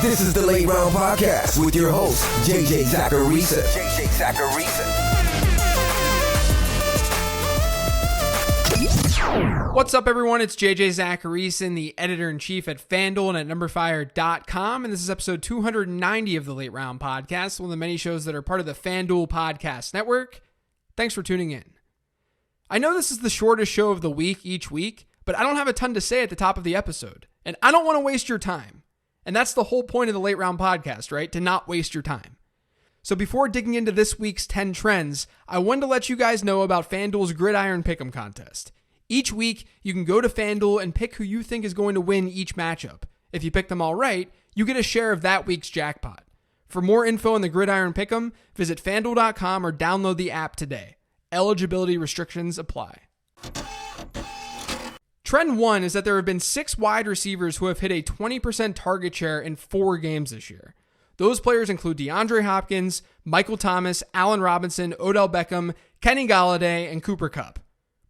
This is the Late Round Podcast with your host, JJ Zacharisa. What's up, everyone? It's JJ Zacharisa, the editor-in-chief at FanDuel and at numberfire.com, and this is episode 290 of the Late Round Podcast, one of the many shows that are part of the FanDuel Podcast Network. Thanks for tuning in. I know this is the shortest show of the week each week, but I don't have a ton to say at the top of the episode, and I don't want to waste your time. And that's the whole point of the Late Round Podcast, right? To not waste your time. So before digging into this week's 10 trends, I wanted to let you guys know about FanDuel's Gridiron Pick'em contest. Each week, you can go to FanDuel and pick who you think is going to win each matchup. If you pick them all right, you get a share of that week's jackpot. For more info on the Gridiron Pick'em, visit FanDuel.com or download the app today. Eligibility restrictions apply. Trend 1 is that there have been 6 wide receivers who have hit a 20% target share in 4 games this year. Those players include DeAndre Hopkins, Michael Thomas, Allen Robinson, Odell Beckham, Kenny Golladay, and Cooper Kupp.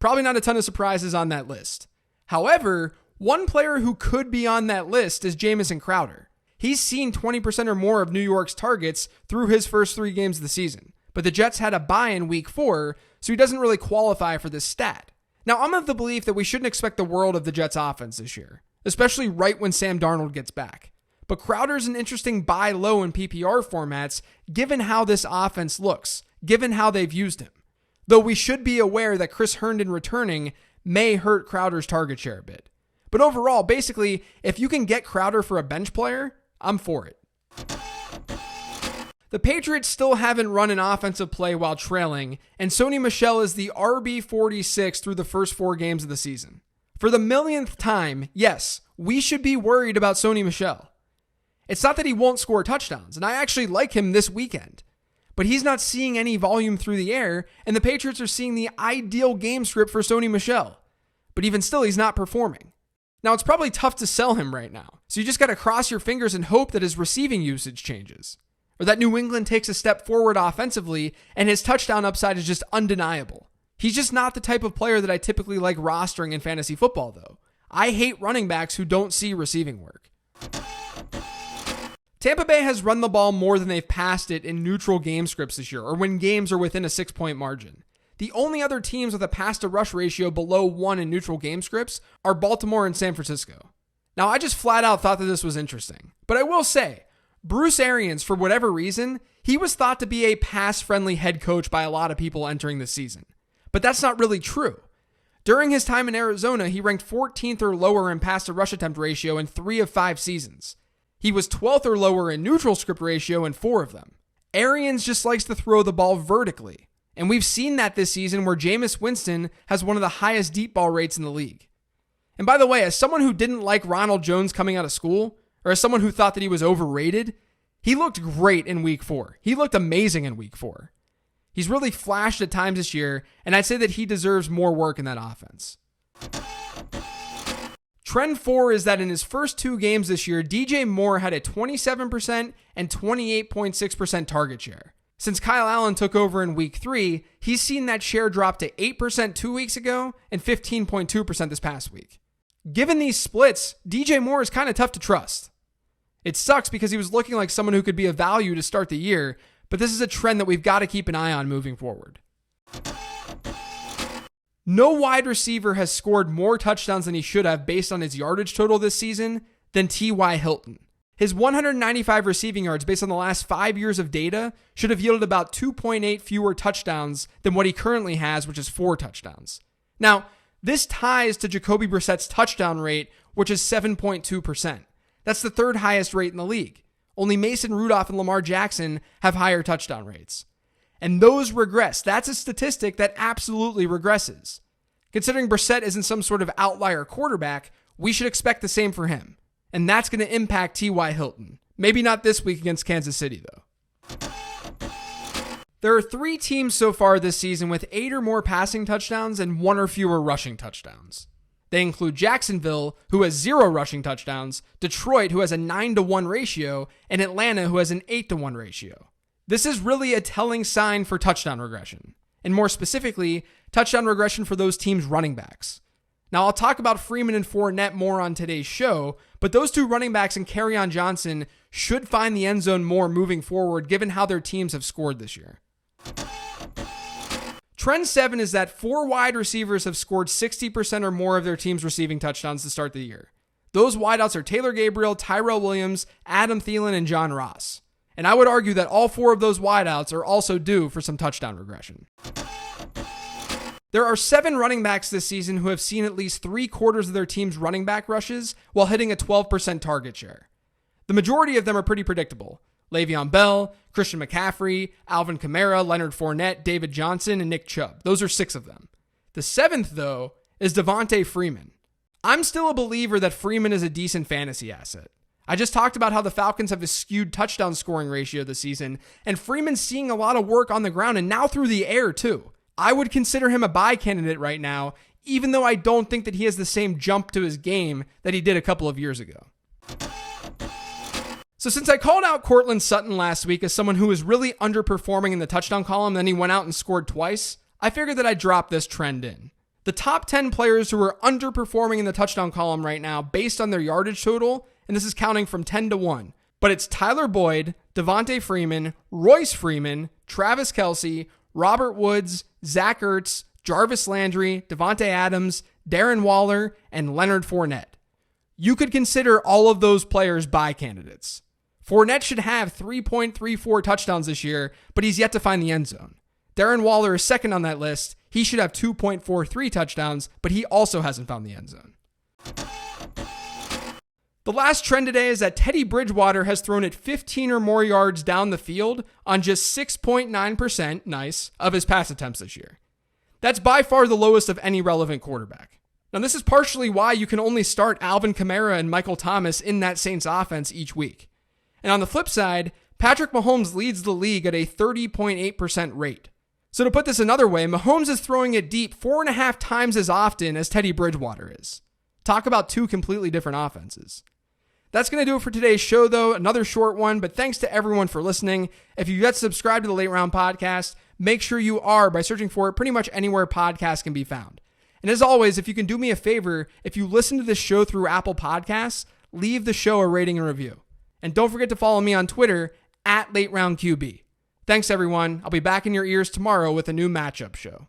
Probably not a ton of surprises on that list. However, one player who could be on that list is Jamison Crowder. He's seen 20% or more of New York's targets through his first 3 games of the season, but the Jets had a bye in week 4, so he doesn't really qualify for this stat. Now, I'm of the belief that we shouldn't expect the world of the Jets offense this year, especially right when Sam Darnold gets back. But Crowder's an interesting buy low in PPR formats, given how this offense looks, given how they've used him. Though we should be aware that Chris Herndon returning may hurt Crowder's target share a bit. But overall, basically, if you can get Crowder for a bench player, I'm for it. The Patriots still haven't run an offensive play while trailing, and Sony Michel is the RB46 through the first 4 games of the season. For the millionth time, yes, we should be worried about Sony Michel. It's not that he won't score touchdowns, and I actually like him this weekend, but he's not seeing any volume through the air, and the Patriots are seeing the ideal game script for Sony Michel. But even still, he's not performing. Now, it's probably tough to sell him right now, so you just got to cross your fingers and hope that his receiving usage changes. Or that New England takes a step forward offensively and his touchdown upside is just undeniable. He's just not the type of player that I typically like rostering in fantasy football, though. I hate running backs who don't see receiving work. Tampa Bay has run the ball more than they've passed it in neutral game scripts this year, or when games are within a 6-point margin. The only other teams with a pass-to-rush ratio below 1 in neutral game scripts are Baltimore and San Francisco. Now, I just flat out thought that this was interesting, but I will say, Bruce Arians, for whatever reason, he was thought to be a pass-friendly head coach by a lot of people entering the season. But that's not really true. During his time in Arizona, he ranked 14th or lower in pass-to-rush attempt ratio in 3 of 5 seasons. He was 12th or lower in neutral script ratio in 4 of them. Arians just likes to throw the ball vertically. And we've seen that this season where Jameis Winston has one of the highest deep ball rates in the league. And by the way, as someone who didn't like Ronald Jones coming out of school, or as someone who thought that he was overrated, he looked great in week 4. He looked amazing in week 4. He's really flashed at times this year, and I'd say that he deserves more work in that offense. Trend 4 is that in his first 2 games this year, DJ Moore had a 27% and 28.6% target share. Since Kyle Allen took over in week 3, he's seen that share drop to 8% 2 weeks ago and 15.2% this past week. Given these splits, DJ Moore is kind of tough to trust. It sucks because he was looking like someone who could be a value to start the year, but this is a trend that we've got to keep an eye on moving forward. No wide receiver has scored more touchdowns than he should have based on his yardage total this season than T.Y. Hilton. His 195 receiving yards based on the last 5 years of data should have yielded about 2.8 fewer touchdowns than what he currently has, which is 4 touchdowns. Now, this ties to Jacoby Brissett's touchdown rate, which is 7.2%. That's the 3rd highest rate in the league. Only Mason Rudolph and Lamar Jackson have higher touchdown rates. And those regress. That's a statistic that absolutely regresses. Considering Brissett isn't some sort of outlier quarterback, we should expect the same for him. And that's going to impact T.Y. Hilton. Maybe not this week against Kansas City, though. There are 3 teams so far this season with 8 or more passing touchdowns and 1 or fewer rushing touchdowns. They include Jacksonville, who has 0 rushing touchdowns, Detroit, who has a 9-to-1 ratio, and Atlanta, who has an 8-to-1 ratio. This is really a telling sign for touchdown regression, and more specifically, touchdown regression for those teams' running backs. Now, I'll talk about Freeman and Fournette more on today's show, but those two running backs and Kerryon Johnson should find the end zone more moving forward, given how their teams have scored this year. Trend 7 is that 4 wide receivers have scored 60% or more of their team's receiving touchdowns to start the year. Those wideouts are Taylor Gabriel, Tyrell Williams, Adam Thielen, and John Ross. And I would argue that all 4 of those wideouts are also due for some touchdown regression. There are 7 running backs this season who have seen at least 3/4 of their team's running back rushes while hitting a 12% target share. The majority of them are pretty predictable. Le'Veon Bell, Christian McCaffrey, Alvin Kamara, Leonard Fournette, David Johnson, and Nick Chubb. Those are 6 of them. The 7th, though, is Devonta Freeman. I'm still a believer that Freeman is a decent fantasy asset. I just talked about how the Falcons have a skewed touchdown scoring ratio this season, and Freeman's seeing a lot of work on the ground and now through the air too. I would consider him a buy candidate right now, even though I don't think that he has the same jump to his game that he did a couple of years ago. So since I called out Courtland Sutton last week as someone who was really underperforming in the touchdown column, then he went out and scored twice, I figured that I'd drop this trend in. The top 10 players who are underperforming in the touchdown column right now based on their yardage total, and this is counting from 10 to 1, but it's Tyler Boyd, Devonta Freeman, Royce Freeman, Travis Kelce, Robert Woods, Zach Ertz, Jarvis Landry, Devontae Adams, Darren Waller, and Leonard Fournette. You could consider all of those players buy candidates. Fournette should have 3.34 touchdowns this year, but he's yet to find the end zone. Darren Waller is second on that list. He should have 2.43 touchdowns, but he also hasn't found the end zone. The last trend today is that Teddy Bridgewater has thrown it 15 or more yards down the field on just 6.9%, nice, of his pass attempts this year. That's by far the lowest of any relevant quarterback. Now, this is partially why you can only start Alvin Kamara and Michael Thomas in that Saints offense each week. And on the flip side, Patrick Mahomes leads the league at a 30.8% rate. So to put this another way, Mahomes is throwing it deep 4.5 times as often as Teddy Bridgewater is. Talk about 2 completely different offenses. That's going to do it for today's show, though. Another short one, but thanks to everyone for listening. If you've yet to subscribe to the Late Round Podcast, make sure you are by searching for it pretty much anywhere podcasts can be found. And as always, if you can do me a favor, if you listen to this show through Apple Podcasts, leave the show a rating and review. And don't forget to follow me on Twitter @LateRoundQB. Thanks, everyone. I'll be back in your ears tomorrow with a new matchup show.